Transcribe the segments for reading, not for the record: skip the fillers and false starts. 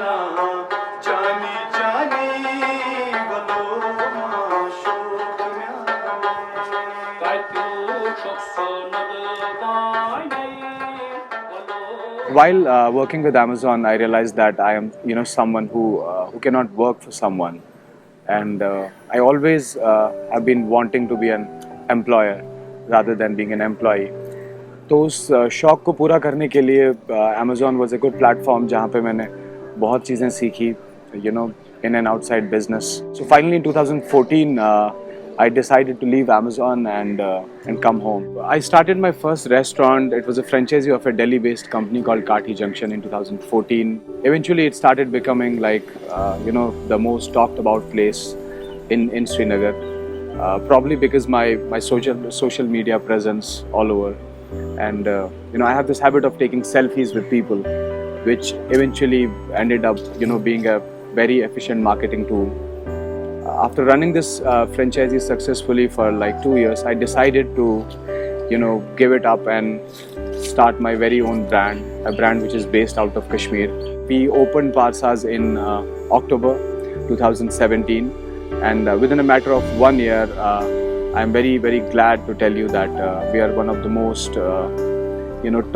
না জানি জানি বলো Mashuk While working with Amazon, I realized that I am, someone who cannot work for someone, and I always have been wanting to be an employer rather than being an employee. तो उस शौक़ को पूरा करने के लिए Amazon was a good platform जहाँ पे मैंने बहुत चीज़ें सीखी, in and outside business. So finally in 2014, I decided to leave Amazon and come home. I started my first restaurant. It was a franchisee of a Delhi-based company called Kathi Junction in 2014. Eventually, it started becoming like the most talked about place in Srinagar. Probably because my social media presence all over, and I have this habit of taking selfies with people, which eventually ended up being a very efficient marketing tool. After running this franchisee successfully for like 2 years, I decided to give it up and start my very own brand, a brand which is based out of Kashmir. We opened Parsas in October 2017, and within a matter of 1 year, I'm very, very glad to tell you that we are one of the most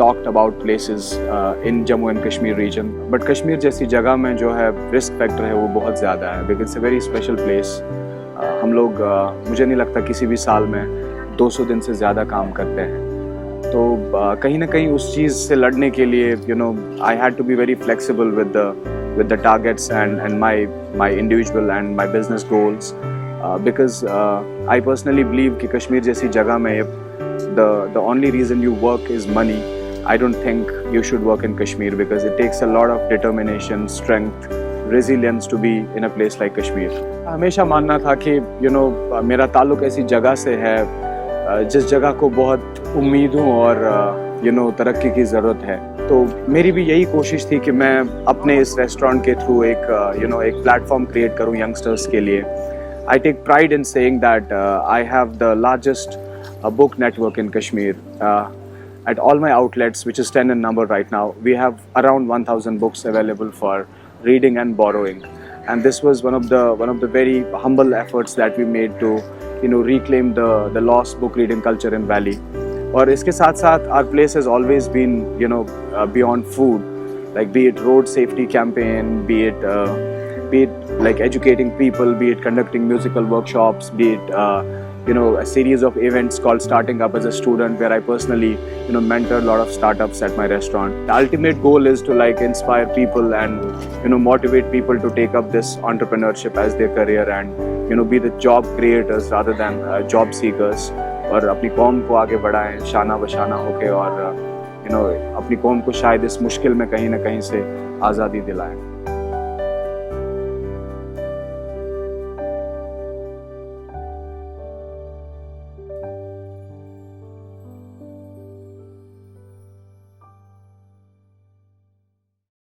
talked about places in Jammu and Kashmir region. But Kashmir जैसी जगह में जो है risk factor है वो बहुत ज़्यादा है, because it's a very special place. हम लोग मुझे नहीं लगता किसी भी साल में 200 दिन से ज़्यादा काम करते हैं. तो कहीं ना कहीं उस चीज़ से लड़ने के लिए I had to be very flexible with the targets and my individual and my business goals, because I personally believe कि कश्मीर जैसी जगह में the only reason you work is money. I don't think you should work in Kashmir, because it takes a lot of determination, strength, resilience to be in a place like Kashmir. हमेशा मानना था कि मेरा ताल्लुक ऐसी जगह से है जिस जगह को बहुत उम्मीदों और तरक्की की ज़रूरत है. तो मेरी भी यही कोशिश थी कि मैं अपने इस रेस्टोरेंट के थ्रू एक प्लेटफॉर्म क्रिएट करूं यंगस्टर्स के लिए. I take pride in saying that I have the largest book network in Kashmir. At all my outlets, which is 10 in number right now, we have around 1,000 books available for reading and borrowing. And this was one of the very humble efforts that we made to reclaim the lost book reading culture in Valley. और इसके साथ साथ our place has always been beyond food, like be it road safety campaign, be it like educating people, be it conducting musical workshops, be it a series of events called Starting Up as a Student, where I personally mentor a lot of startups at my restaurant. The ultimate goal is to inspire people and motivate people to take up this entrepreneurship as their career and be the job creators rather than job seekers, और अपनी कौम को आगे बढ़ाएं शाना बशाना होके, और अपनी कौम को शायद इस मुश्किल में कहीं ना कहीं से आज़ादी दिलाएं.